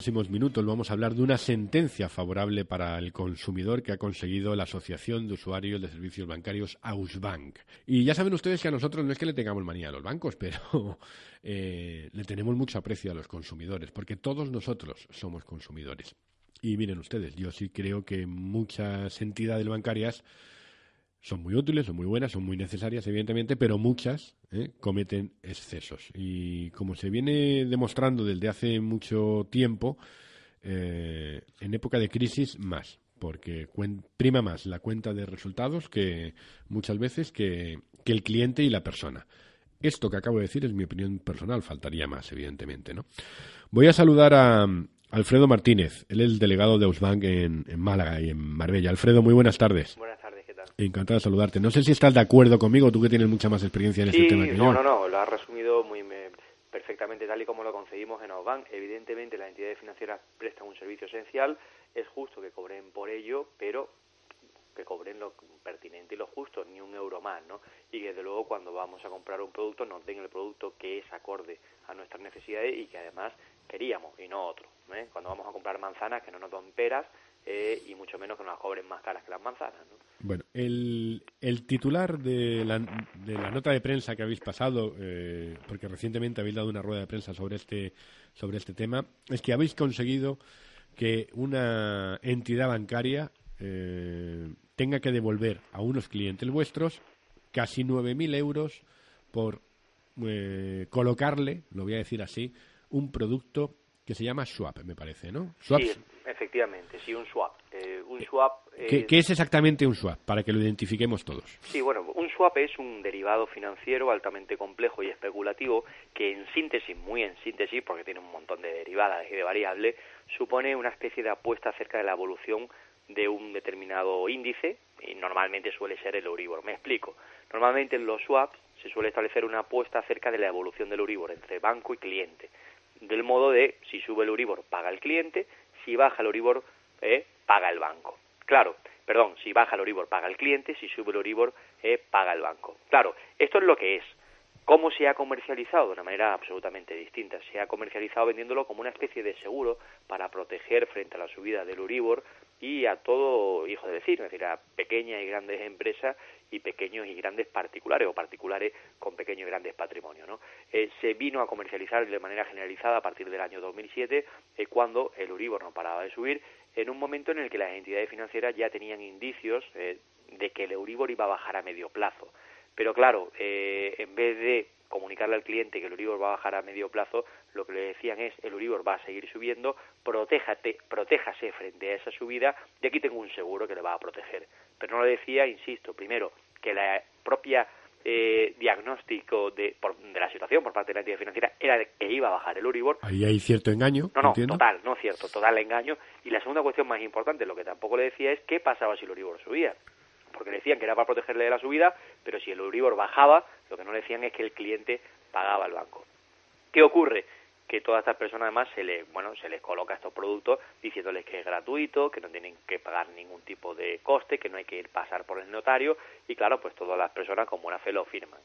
próximos minutos vamos a hablar de una sentencia favorable para el consumidor que ha conseguido la Asociación de Usuarios de Servicios Bancarios Ausbank. Y ya saben ustedes que a nosotros no es que le tengamos manía a los bancos, pero le tenemos mucho aprecio a los consumidores, porque todos nosotros somos consumidores. Y miren ustedes, yo sí creo que muchas entidades bancarias son muy útiles, son muy buenas, son muy necesarias, evidentemente, pero muchas cometen excesos. Y como se viene demostrando desde hace mucho tiempo, en época de crisis más, porque prima más la cuenta de resultados que muchas veces que el cliente y la persona. Esto que acabo de decir es mi opinión personal, faltaría más, evidentemente, ¿no? Voy a saludar a Alfredo Martínez, él es el delegado de Ausbank en Málaga y en Marbella. Alfredo, muy buenas tardes. Buenas tardes, ¿qué tal? Encantado de saludarte. No sé si estás de acuerdo conmigo, tú que tienes mucha más experiencia en este tema que yo. No, lo has resumido perfectamente tal y como lo concebimos en Ausbank. Evidentemente las entidades financieras prestan un servicio esencial, es justo que cobren por ello, pero que cobren lo pertinente y lo justo, ni un euro más, ¿no? Y que desde luego cuando vamos a comprar un producto nos den el producto que es acorde a nuestras necesidades y que además queríamos y no otro, ¿eh? Cuando vamos a comprar manzanas que no nos den peras y mucho menos que nos las cobren más caras que las manzanas, ¿no? Bueno, el titular de la nota de prensa que habéis pasado, porque recientemente habéis dado una rueda de prensa sobre este tema, es que habéis conseguido que una entidad bancaria tenga que devolver a unos clientes vuestros casi 9.000 euros por colocarle, lo voy a decir así, un producto que se llama swap, me parece, ¿no? ¿Swaps? Sí, efectivamente, sí, un swap. Un swap ¿Qué es exactamente un swap? Para que lo identifiquemos todos. Sí, bueno, un swap es un derivado financiero altamente complejo y especulativo que en síntesis, muy en síntesis, porque tiene un montón de derivadas y de variables, supone una especie de apuesta acerca de la evolución de un determinado índice y normalmente suele ser el Euribor. Me explico. Normalmente en los swaps se suele establecer una apuesta acerca de la evolución del Euribor entre banco y cliente, del modo de si sube el Euribor paga el cliente, si baja el Euribor paga el banco. Claro, perdón, si baja el Euribor paga el cliente, si sube el Euribor paga el banco. Claro, esto es lo que es. ¿Cómo se ha comercializado? De una manera absolutamente distinta. Se ha comercializado vendiéndolo como una especie de seguro para proteger frente a la subida del Euribor y a todo hijo de vecino, es decir, a pequeñas y grandes empresas y pequeños y grandes particulares o particulares con pequeños y grandes patrimonios, ¿no? Se vino a comercializar de manera generalizada a partir del año 2007, cuando el Euribor no paraba de subir, en un momento en el que las entidades financieras ya tenían indicios de que el Euribor iba a bajar a medio plazo. Pero claro, en vez de comunicarle al cliente que el Euribor va a bajar a medio plazo, lo que le decían es, el Euribor va a seguir subiendo, protéjase frente a esa subida, y aquí tengo un seguro que le va a proteger. Pero no le decía, insisto, primero, que la propia diagnóstico de la situación por parte de la entidad financiera era de que iba a bajar el Euribor. Ahí hay cierto engaño. No, total engaño. Y la segunda cuestión más importante, lo que tampoco le decía es qué pasaba si el Euribor subía. Porque le decían que era para protegerle de la subida, pero si el Euribor bajaba, lo que no le decían es que el cliente pagaba al banco. ¿Qué ocurre? Que todas estas personas además se les coloca estos productos diciéndoles que es gratuito, que no tienen que pagar ningún tipo de coste, que no hay que ir pasar por el notario, y claro, pues todas las personas con buena fe lo firman.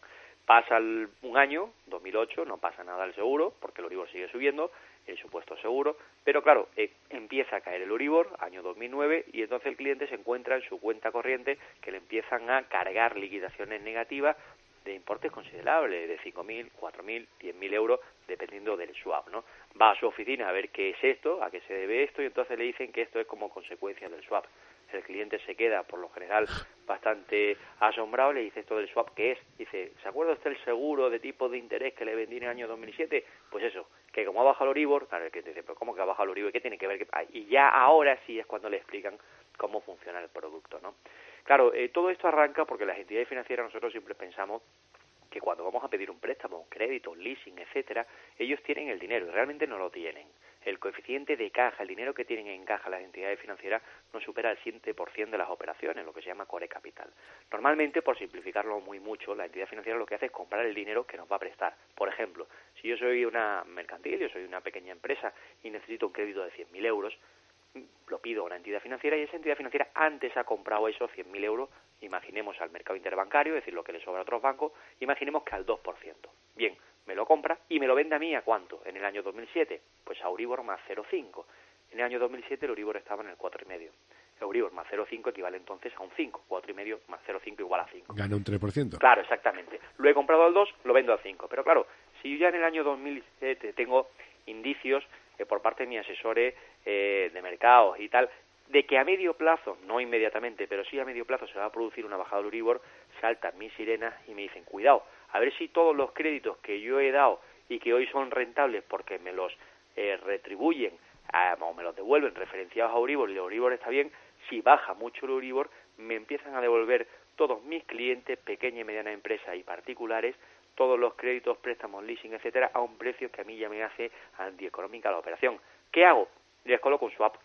Pasa un año, 2008, no pasa nada al seguro, porque el Euribor sigue subiendo, el supuesto seguro, pero claro, empieza a caer el Euribor, año 2009, y entonces el cliente se encuentra en su cuenta corriente que le empiezan a cargar liquidaciones negativas de importes considerables, de 5.000, 4.000, 10.000 euros, dependiendo del swap, ¿no? Va a su oficina a ver qué es esto, a qué se debe esto, y entonces le dicen que esto es como consecuencia del swap. El cliente se queda, por lo general, bastante asombrado, le dice esto del swap, ¿qué es? Dice, ¿se acuerda usted el seguro de tipo de interés que le vendí en el año 2007? Pues eso, que como ha bajado el Euribor, claro, el cliente dice, ¿pero cómo que ha bajado el Euribor? ¿Qué tiene que ver? Y ya ahora sí es cuando le explican cómo funciona el producto, ¿no? Claro, todo esto arranca porque las entidades financieras nosotros siempre pensamos que cuando vamos a pedir un préstamo, un crédito, un leasing, etcétera, ellos tienen el dinero y realmente no lo tienen. El coeficiente de caja, el dinero que tienen en caja las entidades financieras no supera el 100% de las operaciones, lo que se llama core capital. Normalmente, por simplificarlo muy mucho, la entidad financiera lo que hace es comprar el dinero que nos va a prestar. Por ejemplo, si yo soy una mercantil, yo soy una pequeña empresa y necesito un crédito de 100.000 euros, lo pido a una entidad financiera y esa entidad financiera antes ha comprado esos 100.000 euros, imaginemos al mercado interbancario, es decir, lo que le sobra a otros bancos, imaginemos que al 2%. Bien, me lo compra y me lo vende a mí ¿a cuánto? En el año 2007, pues a Euribor más 0,5. En el año 2007 el Euribor estaba en el 4,5. El Euribor más 0,5 equivale entonces a un 5. 4,5 más 0,5 igual a 5. Gana un 3%. Claro, exactamente. Lo he comprado al 2, lo vendo al 5. Pero claro, si yo ya en el año 2007 tengo indicios por parte de mis asesores de mercados y tal, de que a medio plazo, no inmediatamente, pero sí a medio plazo se va a producir una bajada del Euribor, saltan mis sirenas y me dicen, cuidado, a ver si todos los créditos que yo he dado y que hoy son rentables porque me los retribuyen o me los devuelven referenciados a Euribor y el Euribor está bien, si baja mucho el Euribor, me empiezan a devolver todos mis clientes, pequeña y mediana empresa y particulares, todos los créditos, préstamos, leasing, etcétera, a un precio que a mí ya me hace antieconómica la operación. ¿Qué hago? Les coloco un swap.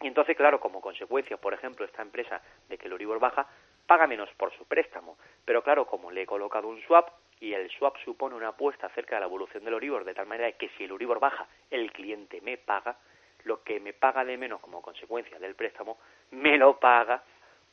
Y entonces, claro, como consecuencia, por ejemplo, esta empresa de que el Euribor baja, paga menos por su préstamo. Pero claro, como le he colocado un swap, y el swap supone una apuesta acerca de la evolución del Euribor, de tal manera que si el Euribor baja, el cliente me paga, lo que me paga de menos como consecuencia del préstamo, me lo paga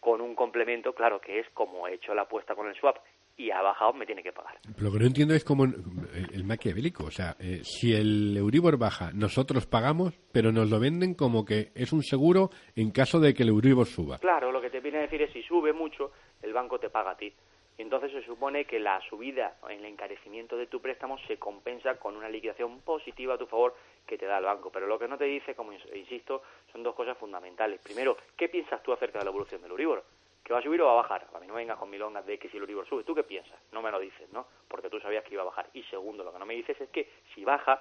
con un complemento, claro, que es como he hecho la apuesta con el swap y ha bajado, me tiene que pagar. Lo que no entiendo es como el maquiavélico. O sea, si el Euribor baja, nosotros pagamos, pero nos lo venden como que es un seguro en caso de que el Euribor suba. Claro, lo que te viene a decir es si sube mucho, el banco te paga a ti. Entonces se supone que la subida en el encarecimiento de tu préstamo se compensa con una liquidación positiva a tu favor que te da el banco. Pero lo que no te dice, como insisto, son dos cosas fundamentales. Primero, ¿qué piensas tú acerca de la evolución del Euribor? ¿Que va a subir o va a bajar? A mí no vengas con milongas de que si el Euribor sube. ¿Tú qué piensas? No me lo dices, ¿no? Porque tú sabías que iba a bajar. Y segundo, lo que no me dices es que si baja,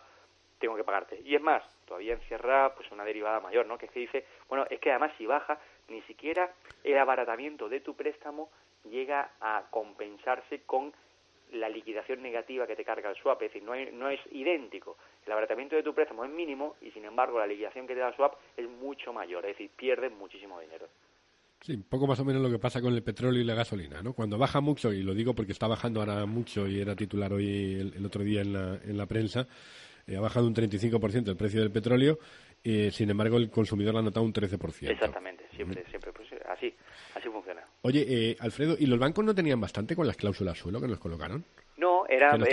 tengo que pagarte. Y es más, todavía encierra pues una derivada mayor, ¿no? Que es que dice, bueno, es que además si baja, ni siquiera el abaratamiento de tu préstamo llega a compensarse con la liquidación negativa que te carga el swap. Es decir, no es idéntico. El abaratamiento de tu préstamo es mínimo y, sin embargo, la liquidación que te da el swap es mucho mayor. Es decir, pierdes muchísimo dinero. Sí, un poco más o menos lo que pasa con el petróleo y la gasolina, ¿no? Cuando baja mucho, y lo digo porque está bajando ahora mucho y era titular hoy el otro día en la prensa, ha bajado un 35% el precio del petróleo, sin embargo el consumidor lo ha notado un 13%. Exactamente, siempre, pues así funciona. Oye, Alfredo, ¿y los bancos no tenían bastante con las cláusulas suelo que nos colocaron? No, era dos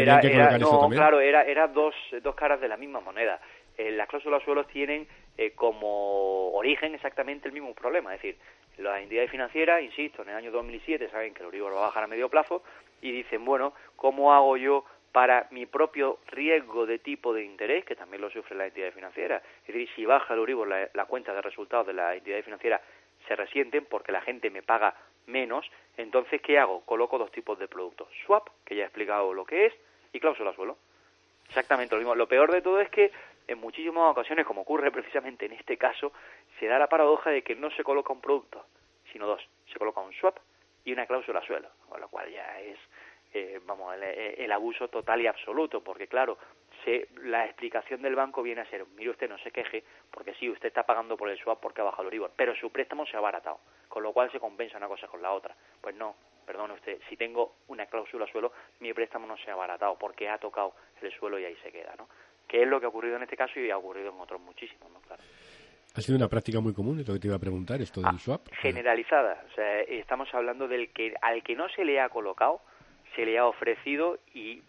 caras de la misma moneda. Las cláusulas suelos tienen como origen exactamente el mismo problema, es decir, las entidades financieras, insisto, en el año 2007 saben que el Euribor va a bajar a medio plazo y dicen, bueno, ¿cómo hago yo para mi propio riesgo de tipo de interés, que también lo sufre la entidad financiera? Es decir, si baja el Euribor, la cuenta de resultados de la entidad financiera se resienten porque la gente me paga menos. Entonces, ¿qué hago? Coloco dos tipos de productos. Swap, que ya he explicado lo que es, y cláusula suelo. Exactamente lo mismo. Lo peor de todo es que en muchísimas ocasiones, como ocurre precisamente en este caso, se da la paradoja de que no se coloca un producto, sino dos. Se coloca un swap y una cláusula suelo, con lo cual ya es el abuso total y absoluto, porque claro, la explicación del banco viene a ser, mire usted, no se queje, porque sí, usted está pagando por el swap porque ha bajado el Euribor, pero su préstamo se ha abaratado, con lo cual se compensa una cosa con la otra. Pues no, perdone usted, si tengo una cláusula suelo, mi préstamo no se ha abaratado porque ha tocado el suelo y ahí se queda, ¿no? Que es lo que ha ocurrido en este caso y ha ocurrido en otros muchísimos, ¿no? Claro. ¿Ha sido una práctica muy común, es lo que te iba a preguntar, esto del swap? Generalizada, o sea, estamos hablando del que al que no se le ha colocado, se le ha ofrecido y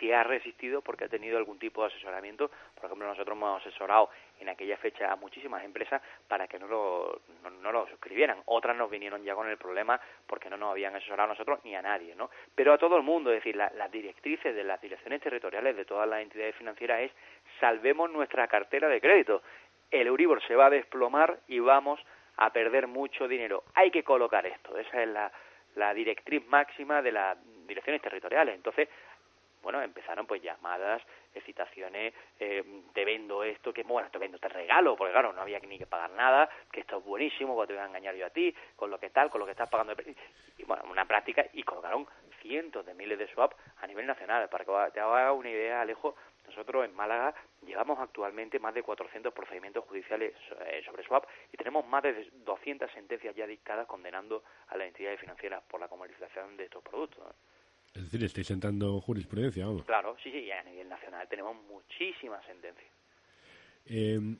se ha resistido porque ha tenido algún tipo de asesoramiento. Por ejemplo, nosotros hemos asesorado en aquella fecha a muchísimas empresas para que no lo suscribieran. Otras nos vinieron ya con el problema porque no nos habían asesorado a nosotros ni a nadie, ¿no? Pero a todo el mundo, es decir, las directrices de las direcciones territoriales de todas las entidades financieras es salvemos nuestra cartera de crédito. El Euribor se va a desplomar y vamos a perder mucho dinero. Hay que colocar esto. Esa es la directriz máxima de las direcciones territoriales. Entonces, empezaron pues llamadas, citaciones, te vendo esto, te regalo, porque claro, no había ni que pagar nada, que esto es buenísimo, que te voy a engañar yo a ti, con lo que estás pagando. Y una práctica, y colocaron cientos de miles de swap a nivel nacional. Para que te hagas una idea, Alejo, nosotros en Málaga llevamos actualmente más de 400 procedimientos judiciales sobre swap y tenemos más de 200 sentencias ya dictadas condenando a las entidades financieras por la comercialización de estos productos, ¿no? Es decir, estáis sentando jurisprudencia, vamos. Claro, sí, y a nivel nacional tenemos muchísimas sentencias.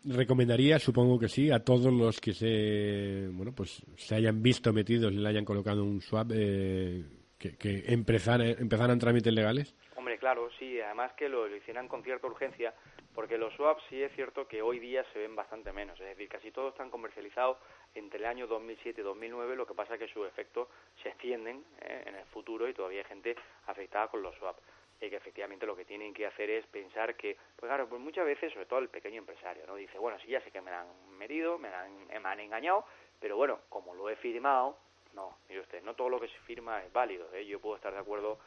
Recomendaría, supongo que sí, a todos los que se hayan visto metidos y le hayan colocado un swap que empezaran trámites legales. Hombre, Claro, sí, además que lo hicieran con cierta urgencia, porque los swaps sí es cierto que hoy día se ven bastante menos, es decir, casi todos están comercializados entre el año 2007 y 2009, lo que pasa es que sus efectos se extienden en el futuro y todavía hay gente afectada con los swaps. Y que efectivamente lo que tienen que hacer es pensar que, pues claro, pues muchas veces, sobre todo el pequeño empresario, ¿no? Dice, bueno, sí, ya sé que me han metido, me han engañado, pero bueno, como lo he firmado, no, mire usted, no todo lo que se firma es válido, ¿eh? Yo puedo estar de acuerdo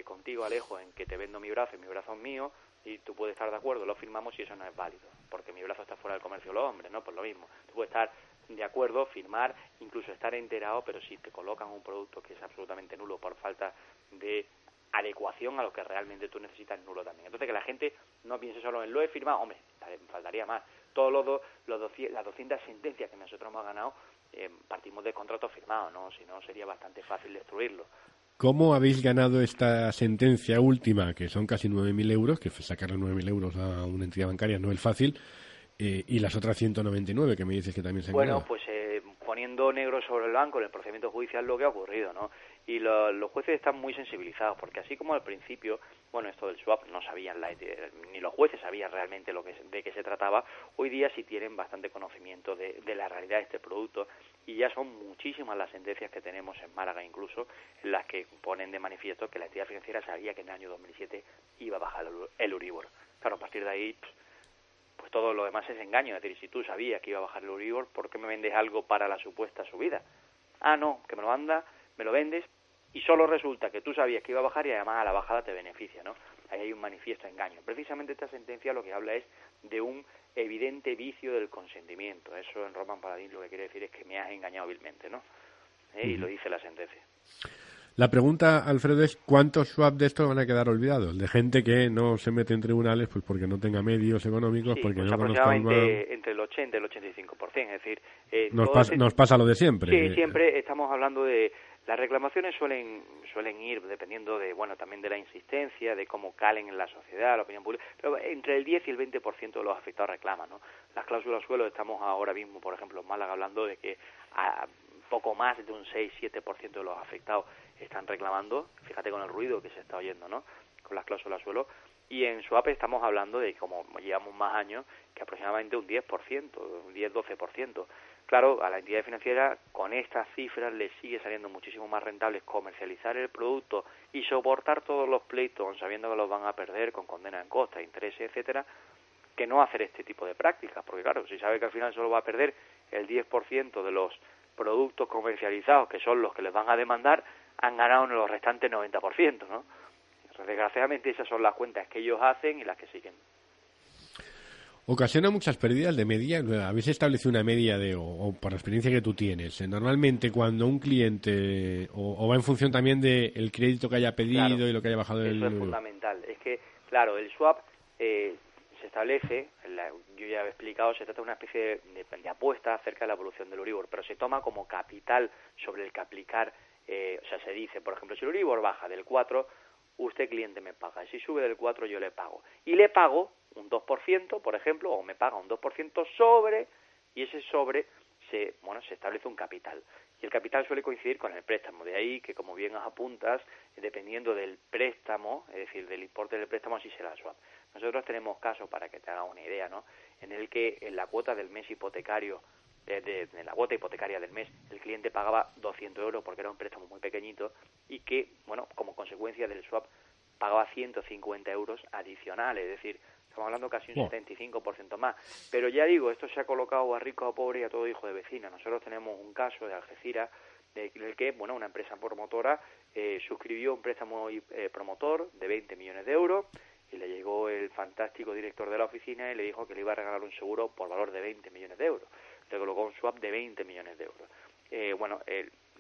contigo, Alejo, en que te vendo mi brazo y mi brazo es mío, y tú puedes estar de acuerdo, lo firmamos y eso no es válido, porque mi brazo está fuera del comercio de los hombres, ¿no? Pues lo mismo, tú puedes estar de acuerdo, firmar, incluso estar enterado, pero si te colocan un producto que es absolutamente nulo por falta de adecuación a lo que realmente tú necesitas, nulo también. Entonces, que la gente no piense solo en lo he firmado, hombre, faltaría más. Todos las 200 sentencias que nosotros hemos ganado, partimos de contratos firmados, ¿no? Si no, sería bastante fácil destruirlo. ¿Cómo habéis ganado esta sentencia última, que son casi 9.000 euros, que sacarle 9.000 euros a una entidad bancaria no es fácil, y las otras 199 que me dices que también se han ganado? Bueno, pues poniendo negro sobre el blanco en el procedimiento judicial lo que ha ocurrido, ¿no? Y los jueces están muy sensibilizados, porque así como al principio, bueno, esto del swap no sabían, ni los jueces sabían realmente de qué se trataba, hoy día sí tienen bastante conocimiento de la realidad de este producto, y ya son muchísimas las sentencias que tenemos en Málaga incluso, en las que ponen de manifiesto que la entidad financiera sabía que en el año 2007 iba a bajar el Euribor. Claro, a partir de ahí, pues todo lo demás es engaño. Es decir, si tú sabías que iba a bajar el Euribor, ¿por qué me vendes algo para la supuesta subida? Ah, no, que me lo vendes y solo resulta que tú sabías que iba a bajar y además a la bajada te beneficia, ¿no? Ahí hay un manifiesto engaño. Precisamente esta sentencia lo que habla es de un evidente vicio del consentimiento. Eso en Roman Paladín lo que quiere decir es que me has engañado vilmente, ¿no? Y lo dice la sentencia. La pregunta, Alfredo, es ¿cuántos swaps de estos van a quedar olvidados? De gente que no se mete en tribunales pues porque no tenga medios económicos, Sí, porque pues no conozca entre el 80 y el 85%. Es decir, nos pasa lo de siempre. Sí, siempre estamos hablando de... Las reclamaciones suelen ir dependiendo de, bueno, también de la insistencia, de cómo calen en la sociedad, la opinión pública, pero entre el 10 y el 20% de los afectados reclaman, ¿no? Las cláusulas suelo, estamos ahora mismo, por ejemplo, en Málaga, hablando de que a poco más de un 6-7% de los afectados están reclamando, fíjate con el ruido que se está oyendo, ¿no?, con las cláusulas suelo, y en SUAP estamos hablando de, como llevamos más años, que aproximadamente un 10%, un 10-12%. Claro, a la entidad financiera con estas cifras le sigue saliendo muchísimo más rentable comercializar el producto y soportar todos los pleitos sabiendo que los van a perder con condena en costa, intereses, etcétera, que no hacer este tipo de prácticas, porque claro, si sabe que al final solo va a perder el 10% de los productos comercializados, que son los que les van a demandar, han ganado en los restantes 90%, ¿no? Desgraciadamente esas son las cuentas que ellos hacen y las que siguen. Ocasiona muchas pérdidas de media. ¿Habéis establecido una media o por la experiencia que tú tienes? Normalmente cuando un cliente, o va en función también del crédito que haya pedido, claro, y lo que haya bajado eso es fundamental. Es que, claro, el swap se establece, yo ya he explicado, se trata de una especie de apuesta acerca de la evolución del Euribor, pero se toma como capital sobre el que aplicar, o sea, se dice, por ejemplo, si el Euribor baja del 4, usted cliente me paga, y si sube del 4 yo le pago. Y le pago un 2%, por ejemplo, o me paga un 2% sobre, y ese sobre se establece un capital. Y el capital suele coincidir con el préstamo. De ahí que, como bien apuntas, dependiendo del préstamo, es decir, del importe del préstamo, así será el swap. Nosotros tenemos casos, para que te haga una idea, ¿no?, en el que en la cuota del mes hipotecario, de la cuota hipotecaria del mes, el cliente pagaba 200 euros porque era un préstamo muy pequeñito y que, bueno, como consecuencia del swap, pagaba 150 euros adicionales, es decir, estamos hablando casi un 75% más. Pero ya digo, esto se ha colocado a rico, a pobre y a todo hijo de vecina. Nosotros tenemos un caso de Algeciras en el que, bueno, una empresa promotora suscribió un préstamo promotor de 20 millones de euros y le llegó el fantástico director de la oficina y le dijo que le iba a regalar un seguro por valor de 20 millones de euros. Le colocó un swap de 20 millones de euros.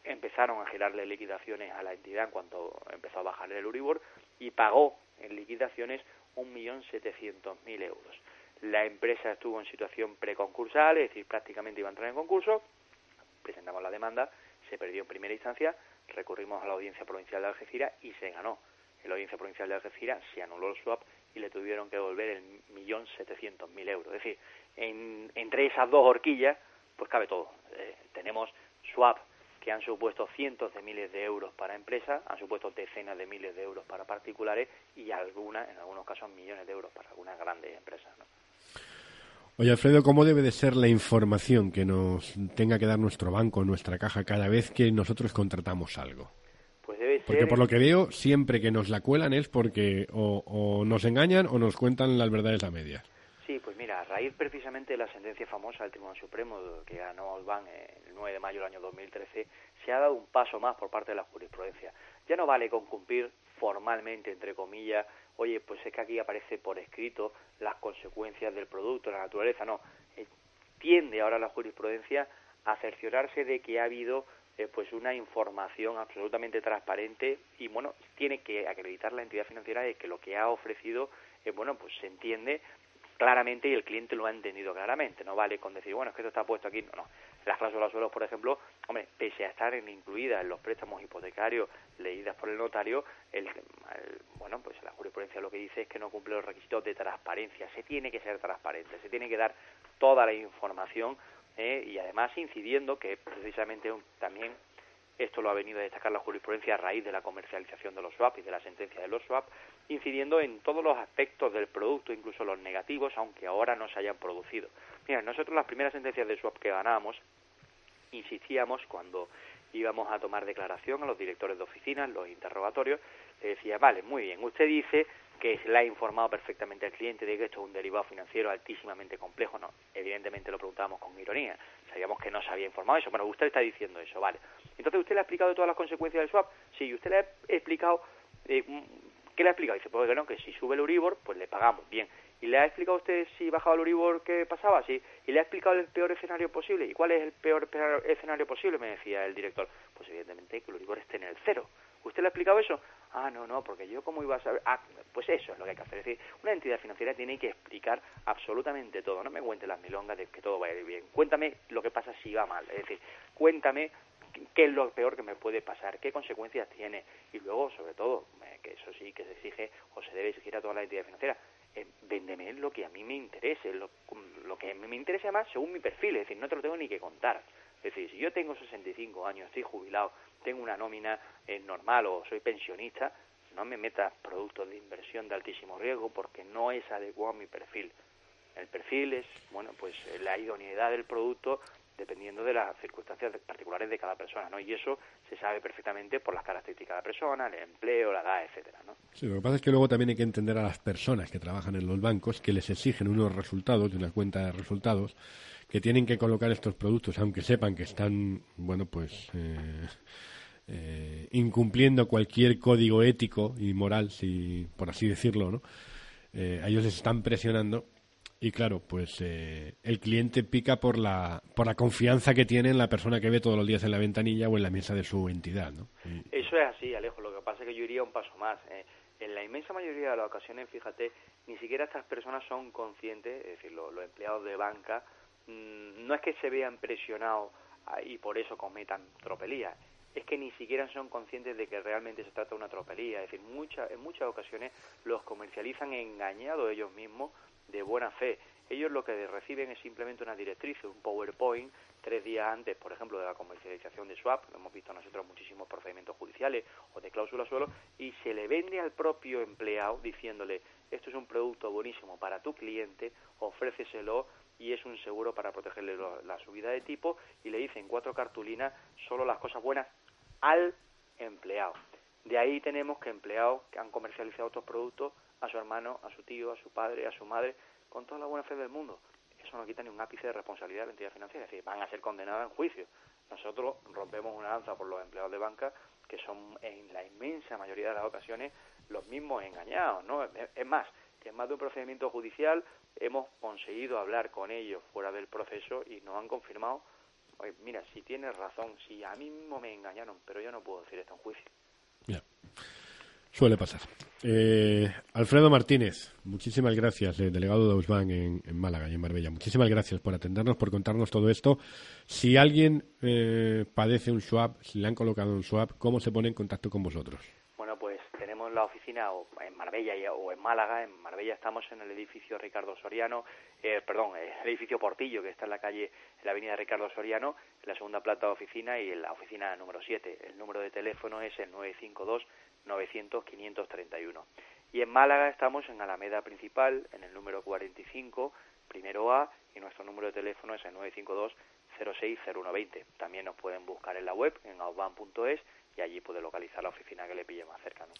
Empezaron a girarle liquidaciones a la entidad en cuanto empezó a bajar el Euribor y pagó en liquidaciones 1.700.000 euros. La empresa estuvo en situación preconcursal, es decir, prácticamente iba a entrar en concurso, presentamos la demanda, se perdió en primera instancia, recurrimos a la Audiencia Provincial de Algeciras y se ganó. En la Audiencia Provincial de Algeciras se anuló el swap y le tuvieron que devolver el 1.700.000 euros. Es decir, entre esas dos horquillas, pues cabe todo. Tenemos swap que han supuesto cientos de miles de euros para empresas, han supuesto decenas de miles de euros para particulares y en algunos casos millones de euros para algunas grandes empresas, ¿no? Oye, Alfredo, ¿cómo debe de ser la información que nos tenga que dar nuestro banco, nuestra caja, cada vez que nosotros contratamos algo? Pues debe ser... Porque por lo que veo, siempre que nos la cuelan es porque o nos engañan o nos cuentan las verdades a medias. Sí, pues mira, a raíz precisamente de la sentencia famosa del Tribunal Supremo que ganó Ausbank el 9 de mayo del año 2013, se ha dado un paso más por parte de la jurisprudencia. Ya no vale con cumplir formalmente, entre comillas, oye, pues es que aquí aparece por escrito las consecuencias del producto, la naturaleza, no. Tiende ahora la jurisprudencia a cerciorarse de que ha habido pues una información absolutamente transparente y, bueno, tiene que acreditar la entidad financiera de que lo que ha ofrecido, bueno, pues se entiende claramente y el cliente lo ha entendido claramente. No vale con decir, bueno, es que esto está puesto aquí. No. Las cláusulas suelo, por ejemplo, hombre, pese a estar incluidas en los préstamos hipotecarios leídas por el notario, bueno, pues la jurisprudencia lo que dice es que no cumple los requisitos de transparencia. Se tiene que ser transparente, se tiene que dar toda la información y además incidiendo que precisamente también esto lo ha venido a destacar la jurisprudencia a raíz de la comercialización de los swap y de la sentencia de los swap, incidiendo en todos los aspectos del producto, incluso los negativos, aunque ahora no se hayan producido. Mira, nosotros las primeras sentencias de swap que ganábamos, insistíamos cuando íbamos a tomar declaración a los directores de oficinas, los interrogatorios, le decía, vale, muy bien, usted dice que se le ha informado perfectamente al cliente de que esto es un derivado financiero altísimamente complejo. No, evidentemente lo preguntábamos con ironía, sabíamos que no se había informado eso, bueno, usted está diciendo eso, vale. Entonces, ¿usted le ha explicado todas las consecuencias del swap? Sí, ¿usted le ha explicado, qué le ha explicado? Dice, pues que no, que si sube el Euribor, pues le pagamos, bien. ¿Y le ha explicado usted si bajaba el Euribor qué pasaba? Sí. ¿Y le ha explicado el peor escenario posible? ¿Y cuál es el peor escenario posible? Me decía el director. Pues evidentemente que el Euribor esté en el cero. ¿Usted le ha explicado eso? Ah, no, porque yo cómo iba a saber. Ah, pues eso es lo que hay que hacer. Es decir, una entidad financiera tiene que explicar absolutamente todo. No me cuente las milongas de que todo va a ir bien. Cuéntame lo que pasa si va mal. Es decir, cuéntame qué es lo peor que me puede pasar, qué consecuencias tiene. Y luego, sobre todo, que eso sí que se exige o se debe exigir a toda la entidad financiera, véndeme lo que a mí me interese, lo que a mí me interese más según mi perfil. Es decir, no te lo tengo ni que contar. Es decir, si yo tengo 65 años, estoy jubilado, tengo una nómina normal o soy pensionista, no me metas productos de inversión de altísimo riesgo porque no es adecuado a mi perfil. El perfil es, bueno, pues la idoneidad del producto dependiendo de las circunstancias particulares de cada persona, ¿no? Y eso se sabe perfectamente por las características de la persona, el empleo, la edad, etcétera, ¿no? Sí, lo que pasa es que luego también hay que entender a las personas que trabajan en los bancos que les exigen unos resultados de una cuenta de resultados que tienen que colocar estos productos, aunque sepan que están, bueno, pues incumpliendo cualquier código ético y moral, si por así decirlo, ¿no? A ellos les están presionando. Y claro, pues el cliente pica por la confianza que tiene en la persona que ve todos los días en la ventanilla o en la mesa de su entidad, ¿no? Eso es así, Alejo. Lo que pasa es que yo iría un paso más. En la inmensa mayoría de las ocasiones, fíjate, ni siquiera estas personas son conscientes, es decir, los empleados de banca, no es que se vean presionados y por eso cometan tropelías. Es que ni siquiera son conscientes de que realmente se trata de una tropelía. Es decir, en muchas ocasiones los comercializan engañados ellos mismos de buena fe. Ellos lo que reciben es simplemente una directriz, un PowerPoint, 3 días antes, por ejemplo, de la comercialización de swap, lo hemos visto nosotros muchísimos procedimientos judiciales o de cláusula suelo, y se le vende al propio empleado diciéndole, esto es un producto buenísimo para tu cliente, ofréceselo y es un seguro para protegerle la subida de tipo, y le dicen 4 cartulinas, solo las cosas buenas al empleado. De ahí tenemos que empleados que han comercializado estos productos a su hermano, a su tío, a su padre, a su madre, con toda la buena fe del mundo. Eso no quita ni un ápice de responsabilidad de la entidad financiera, es decir, van a ser condenadas en juicio. Nosotros rompemos una lanza por los empleados de banca, que son en la inmensa mayoría de las ocasiones los mismos engañados, ¿no? Es más, que en más de un procedimiento judicial hemos conseguido hablar con ellos fuera del proceso y nos han confirmado, oye, mira, si tienes razón, si a mí mismo me engañaron, pero yo no puedo decir esto en juicio. Yeah. Suele pasar. Alfredo Martínez, muchísimas gracias, delegado de Ausbank en Málaga y en Marbella. Muchísimas gracias por atendernos, por contarnos todo esto. Si alguien padece un swap, si le han colocado un swap, ¿cómo se pone en contacto con vosotros? Bueno, pues tenemos tenemos la oficina en Marbella o en Málaga. En Marbella estamos en el edificio Ricardo Soriano, el edificio Portillo, que está en la avenida Ricardo Soriano, en la segunda planta de oficina y en la oficina número 7. El número de teléfono es el 952-900-531. Y en Málaga estamos en Alameda Principal, en el número 45, primero A, y nuestro número de teléfono es el 952-060120. También nos pueden buscar en la web, en ausbank.es, y allí puede localizar la oficina que le pille más cerca, ¿no?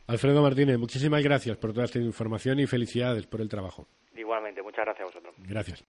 Alfredo Martínez, muchísimas gracias por toda esta información y felicidades por el trabajo. Igualmente, muchas gracias a vosotros. Gracias.